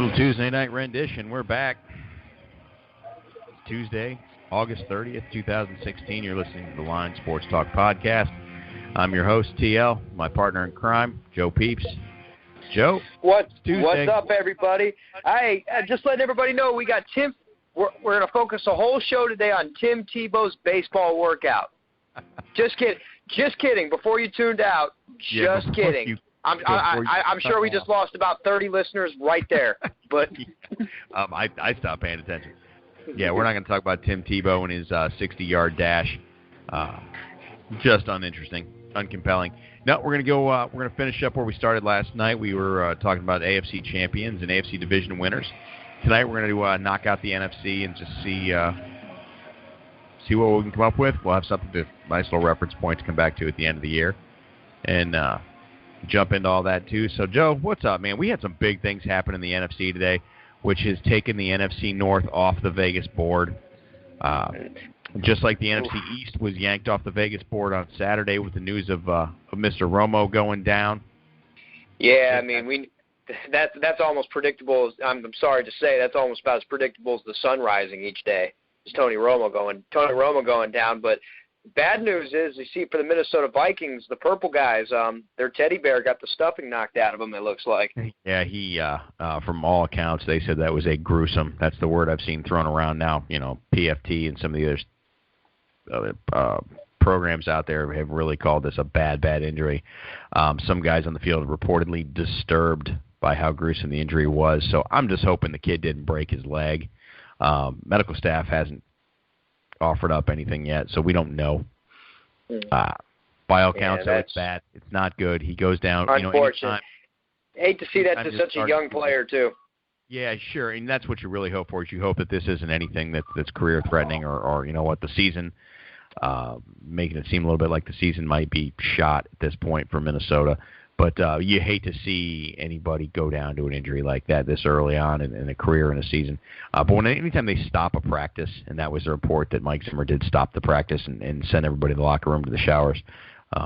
Little Tuesday night rendition. We're back. Tuesday, August 30th, 2016. You're listening to the Line Sports Talk Podcast. I'm your host, TL, my partner in crime, Joe Peeps. Joe, what's up, everybody? Just letting everybody know we got Tim. We're going to focus the whole show today on Tim Tebow's baseball workout. Just kidding. Before you tuned out, just kidding. I'm sure we just lost about 30 listeners right there. But I stopped paying attention. Yeah, we're not going to talk about Tim Tebow and his 60-yard dash. Just uninteresting, uncompelling. No, we're going to go. We're going to finish up where we started last night. We were talking about AFC champions and AFC division winners. Tonight we're going to knock out the NFC and just see what we can come up with. We'll have something to nice little reference point to come back to at the end of the year, and jump into all that too. So, Joe, what's up, man? We had some big things happen in the NFC today, which has taken the NFC North off the Vegas board. Just like the NFC East was yanked off the Vegas board on Saturday with the news of Mr. Romo going down. Yeah, I mean, that's almost predictable. I'm sorry to say, that's almost about as predictable as the sun rising each day. It's Tony Romo going down, but bad news is, you see, for the Minnesota Vikings, the purple guys, their teddy bear got the stuffing knocked out of him, it looks like. Yeah, he, from all accounts, they said that was a gruesome, that's the word I've seen thrown around now, PFT and some of the other programs out there have really called this a bad injury. Some guys on the field reportedly disturbed by how gruesome the injury was, so I'm just hoping the kid didn't break his leg. Medical staff hasn't offered up anything yet, so we don't know. By all accounts, so it's bad. It's not good. He goes down. Unfortunate. Hate to see that to such a young player, too. Yeah, sure, and that's what you really hope for, is you hope that this isn't anything that's career-threatening or the season, making it seem a little bit like the season might be shot at this point for Minnesota. But you hate to see anybody go down to an injury like that this early on in a career, in a season. But anytime they stop a practice, and that was the report that Mike Zimmer did stop the practice and send everybody in the locker room to the showers,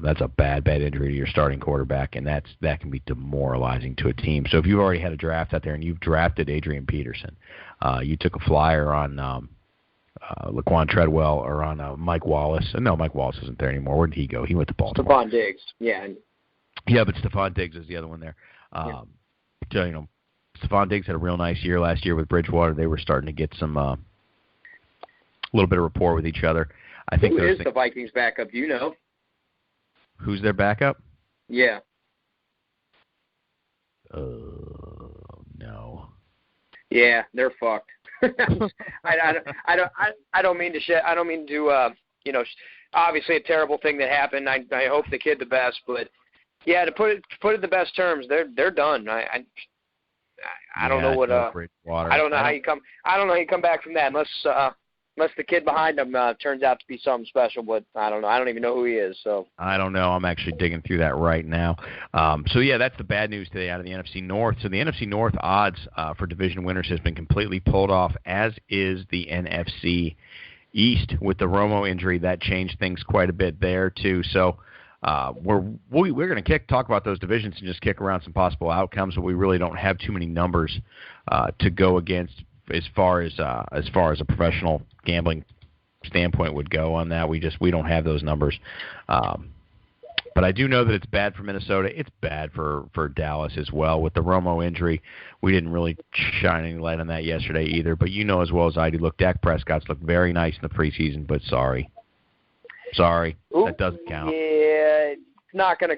that's a bad injury to your starting quarterback, and that can be demoralizing to a team. So if you've already had a draft out there and you've drafted Adrian Peterson, you took a flyer on Laquan Treadwell or on Mike Wallace. No, Mike Wallace isn't there anymore. Where did he go? He went to Baltimore. Stephon Diggs, yeah. Yeah, but Stephon Diggs is the other one there. Stephon Diggs had a real nice year last year with Bridgewater. They were starting to get some a little bit of rapport with each other. I think Who is the Vikings' backup? Do you know? Who's their backup? Yeah. No. Yeah, they're fucked. I don't mean to obviously a terrible thing that happened. I hope the kid the best, but yeah, to put it in the best terms, they're done. I don't know what I don't know how you come back from that unless the kid behind him turns out to be something special, but I don't know. I don't even know who he is. So I don't know. I'm actually digging through that right now. So yeah, that's the bad news today out of the NFC North. So the NFC North odds for division winners has been completely pulled off, as is the NFC East with the Romo injury. That changed things quite a bit there too. So we're going to talk about those divisions and just kick around some possible outcomes, but we really don't have too many numbers to go against as far as a professional gambling standpoint would go on that. We don't have those numbers. But I do know that it's bad for Minnesota. It's bad for Dallas as well. With the Romo injury, we didn't really shine any light on that yesterday either. But you know as well as I do, look, Dak Prescott's looked very nice in the preseason, but sorry, that doesn't count. Yeah, it's not gonna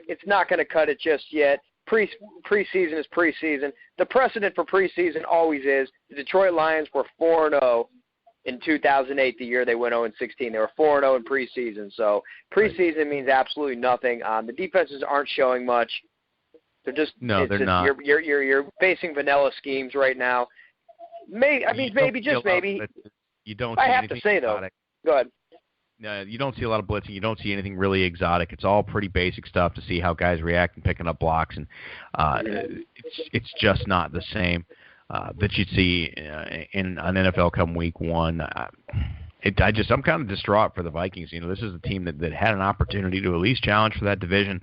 cut it just yet. Preseason is preseason. The precedent for preseason always is the Detroit Lions were 4-0 in 2008, the year they went 0-16. They were 4-0 in preseason. So preseason means absolutely nothing. The defenses aren't showing much. They're just they're not. You're facing vanilla schemes right now. Maybe you don't. I have to say though. Go ahead. No, you don't see a lot of blitzing. You don't see anything really exotic. It's all pretty basic stuff to see how guys react and picking up blocks, and it's just not the same that you'd see in an NFL come week one. I'm kind of distraught for the Vikings. This is a team that had an opportunity to at least challenge for that division,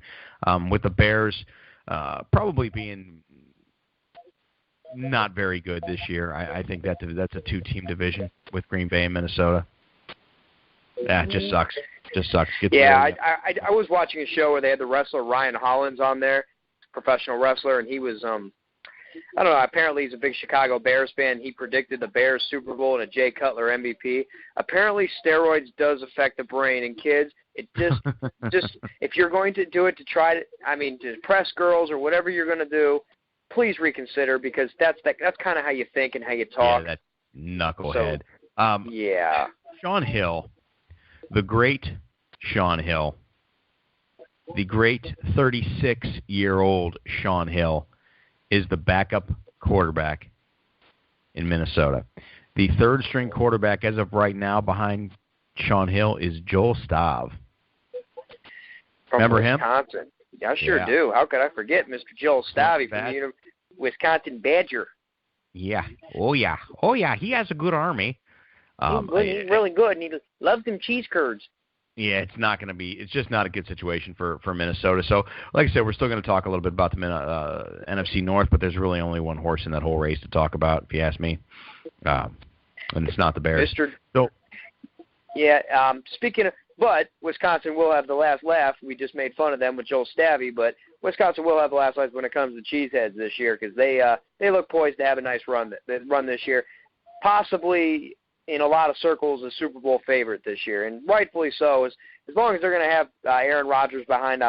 with the Bears probably being not very good this year. I think that's a two-team division with Green Bay and Minnesota. Yeah, it just sucks. I was watching a show where they had the wrestler Ryan Hollins on there, professional wrestler, and he was I don't know, apparently he's a big Chicago Bears fan. He predicted the Bears Super Bowl and a Jay Cutler MVP. Apparently steroids does affect the brain, and kids, it just if you're going to do it to to impress girls or whatever you're going to do, please reconsider, because that's kind of how you think and how you talk. Yeah, that knucklehead. Yeah. Sean Hill, the great Sean Hill, the great 36-year-old Sean Hill, is the backup quarterback in Minnesota. The third-string quarterback as of right now behind Sean Hill is Joel Stav. From Remember Wisconsin. him? I sure do. How could I forget Mr. Joel Stav from the Wisconsin Badger? Yeah. Oh, yeah. He has a good army. He's really good, and he loves them cheese curds. Yeah, it's just not a good situation for Minnesota. So, like I said, we're still going to talk a little bit about the NFC North, but there's really only one horse in that whole race to talk about, if you ask me. And it's not the Bears. But Wisconsin will have the last laugh. We just made fun of them with Joel Stavy, but Wisconsin will have the last laugh when it comes to cheeseheads this year, because they look poised to have a nice run this year. Possibly, in a lot of circles, a Super Bowl favorite this year, and rightfully so. As long as they're going to have Aaron Rodgers behind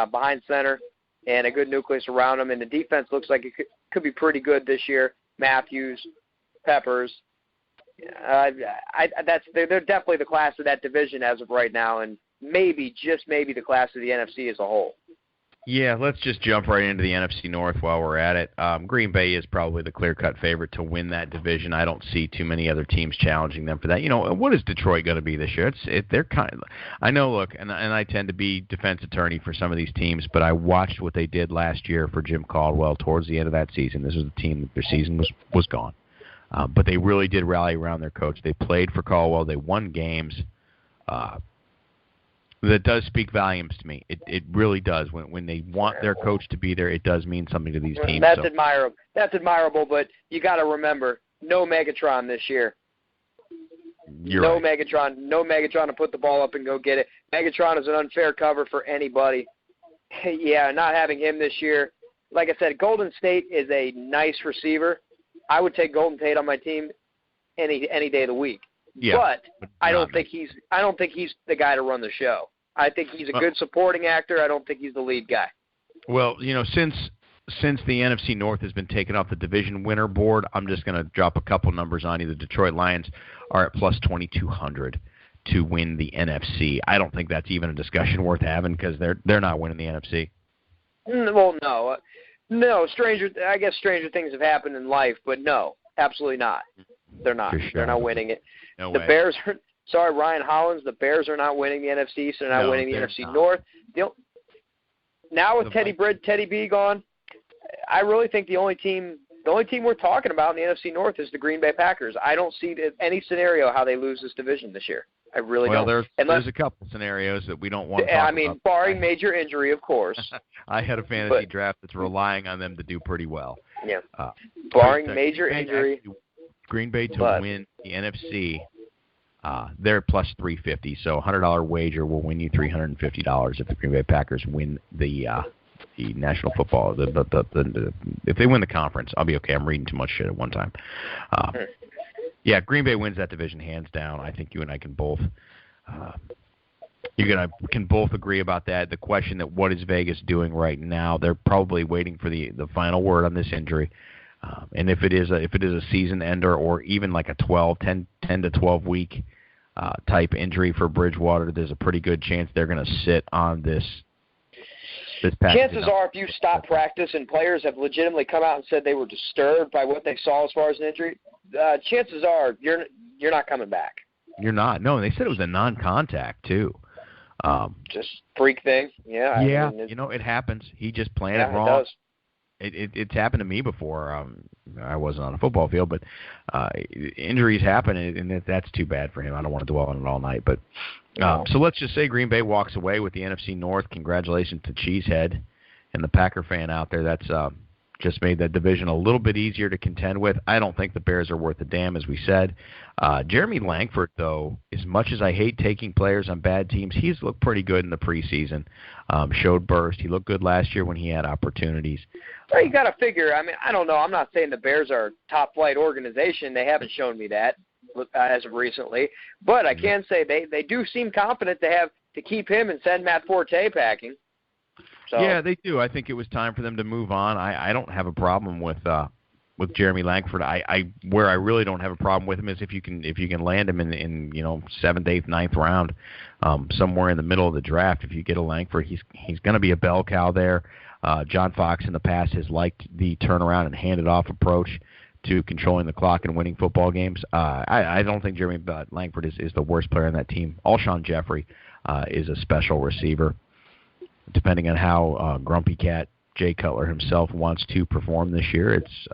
center and a good nucleus around him, and the defense looks like it could be pretty good this year. Matthews, Peppers, they're definitely the class of that division as of right now, and maybe, just maybe, the class of the NFC as a whole. Yeah, let's just jump right into the NFC North while we're at it. Green Bay is probably the clear-cut favorite to win that division. I don't see too many other teams challenging them for that. You know, what is Detroit going to be this year? They're kind of, I know, look, and I tend to be defense attorney for some of these teams, but I watched what they did last year for Jim Caldwell towards the end of that season. This was a team that their season was gone. But they really did rally around their coach. They played for Caldwell. They won games. That does speak volumes to me. It really does. When they want their coach to be there, it does mean something to these teams. That's admirable. That's admirable, but you got to remember, no Megatron this year. You're right. No Megatron to put the ball up and go get it. Megatron is an unfair cover for anybody. Yeah, not having him this year. Like I said, Golden State is a nice receiver. I would take Golden Tate on my team any day of the week. Yeah, but I don't think he's the guy to run the show. I think he's a good supporting actor. I don't think he's the lead guy. Well, you know, since the NFC North has been taken off the division winner board, I'm just going to drop a couple numbers on you. The Detroit Lions are at plus 2,200 to win the NFC. I don't think that's even a discussion worth having, because they're not winning the NFC. Well, no. I guess stranger things have happened in life, but no, absolutely not. They're not. Sure. They're not winning it. No the way. Bears are. Sorry, Ryan Hollins. The Bears are not winning the NFC East. They're not winning the NFC North. Now with Teddy B gone, I really think the only team we're talking about in the NFC North is the Green Bay Packers. I don't see any scenario how they lose this division this year. I really don't. Well, there's a couple scenarios that we don't want to talk about. Barring major injury, of course. I had a fantasy draft that's relying on them to do pretty well. Yeah. Barring major injury. Green Bay to win the NFC, they're plus 350. So a $100 wager will win you $350 if the Green Bay Packers win the National Football. If they win the conference, I'll be okay. I'm reading too much shit at one time. Yeah, Green Bay wins that division hands down. I think you and I can both can both agree about that. The question that what is Vegas doing right now? They're probably waiting for the final word on this injury. And if it is a season ender or even like a 10 to 12 week type injury for Bridgewater, there's a pretty good chance they're going to sit on this. Chances are, if you stop practice and players have legitimately come out and said they were disturbed by what they saw as far as an injury, chances are you're not coming back. You're not. No, they said it was a non-contact too. Just freak thing. Yeah. Yeah. I mean, it happens. He just planned it wrong. It does. It's happened to me before. I wasn't on a football field, but injuries happen, and that's too bad for him. I don't want to dwell on it all night. But so let's just say Green Bay walks away with the NFC North. Congratulations to Cheesehead and the Packer fan out there. That's just made that division a little bit easier to contend with. I don't think the Bears are worth a damn, as we said. Jeremy Langford, though, as much as I hate taking players on bad teams, he's looked pretty good in the preseason. Showed burst. He looked good last year when he had opportunities. Well, you got to figure. I mean, I don't know. I'm not saying the Bears are a top-flight organization. They haven't shown me that as of recently. But I can say they do seem confident to keep him and send Matt Forte packing. So. Yeah, they do. I think it was time for them to move on. I don't have a problem with Jeremy Langford. Where I really don't have a problem with him is if you can land him in 7th, 8th, 9th round, somewhere in the middle of the draft. If you get a Langford, he's going to be a bell cow there. John Fox in the past has liked the turnaround and hand-it-off approach to controlling the clock and winning football games. I don't think Jeremy Langford is the worst player on that team. Alshon Jeffrey is a special receiver. Depending on how Grumpy Cat Jay Cutler himself wants to perform this year, it's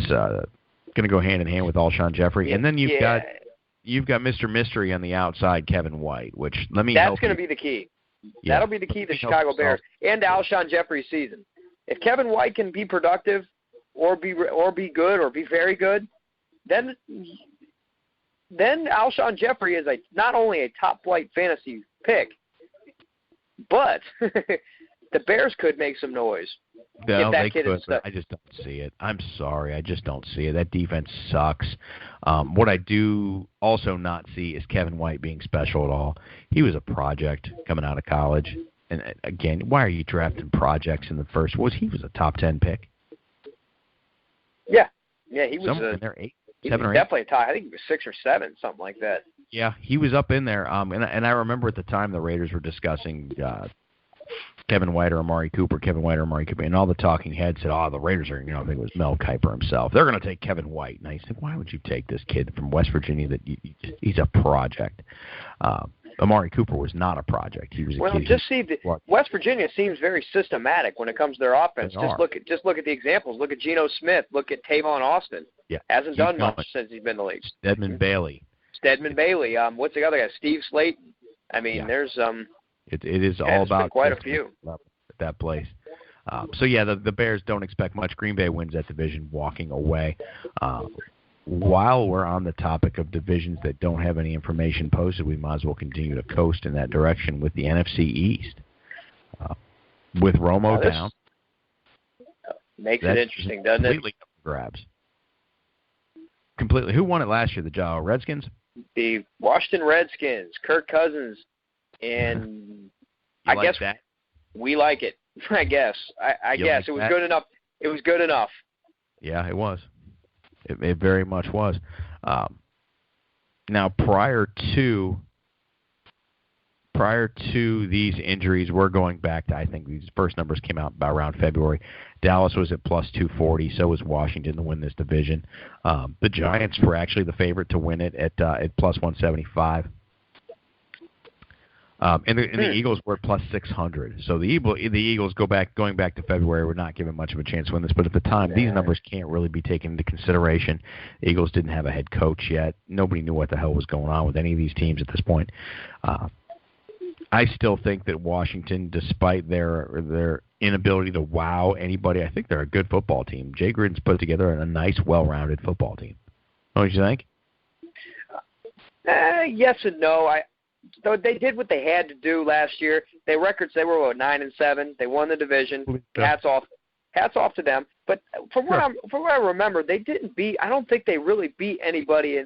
going to go hand in hand with Alshon Jeffrey. And then you've got Mr. Mystery on the outside, Kevin White, which that's going to be the key. Yeah. That'll be the key to the Chicago Bears and Alshon Jeffrey's season. If Kevin White can be productive or be good or be very good, then Alshon Jeffrey is not only a top-flight fantasy pick, but the Bears could make some noise. No, they could, but I just don't see it. I'm sorry. I just don't see it. That defense sucks. What I do also not see is Kevin White being special at all. He was a project coming out of college. And, again, why are you drafting projects in the first? He was a top 10 pick? Yeah. Yeah, he was in there, 8, he 7 was or 8. Definitely a top. I think he was 6 or 7, something like that. Yeah, he was up in there. And I remember at the time the Raiders were discussing Kevin White or Amari Cooper, and all the talking heads said, the Raiders are, I think it was Mel Kiper himself. They're going to take Kevin White. And I said, why would you take this kid from West Virginia he's a project? Amari Cooper was not a project. He was a kid. West Virginia seems very systematic when it comes to their offense. Just look at the examples. Look at Geno Smith. Look at Tavon Austin. Yeah, hasn't done much since he's been in the league. Stedman Bailey. What's the other guy? Steve Slayton. I mean, there's It is all about quite a few at that place. The Bears don't expect much. Green Bay wins that division walking away. While we're on the topic of divisions that don't have any information posted, we might as well continue to coast in that direction with the NFC East. With Romo down. Makes it interesting, doesn't it? Completely up for grabs. Completely. Who won it last year? The Redskins? The Washington Redskins, Kirk Cousins, and I guess that? We like it. I guess. I guess it was good enough. It was good enough. Yeah, it was. It very much was. Now, prior to these injuries, we're going back to, I think these first numbers came out about around February. Dallas was at plus 240, so was Washington to win this division. The Giants were actually the favorite to win it at plus 175. And the Eagles were at plus 600. So the Eagles going back to February were not given much of a chance to win this. But at the time, these numbers can't really be taken into consideration. The Eagles didn't have a head coach yet. Nobody knew what the hell was going on with any of these teams at this point. I still think that Washington, despite their inability to wow anybody, I think they're a good football team. Jay Gruden's put together a nice, well-rounded football team. Don't you think? Yes and no. So they did what they had to do last year. They were 9-7. They won the division. Hats off to them. But from what I remember, they didn't beat. I don't think they really beat anybody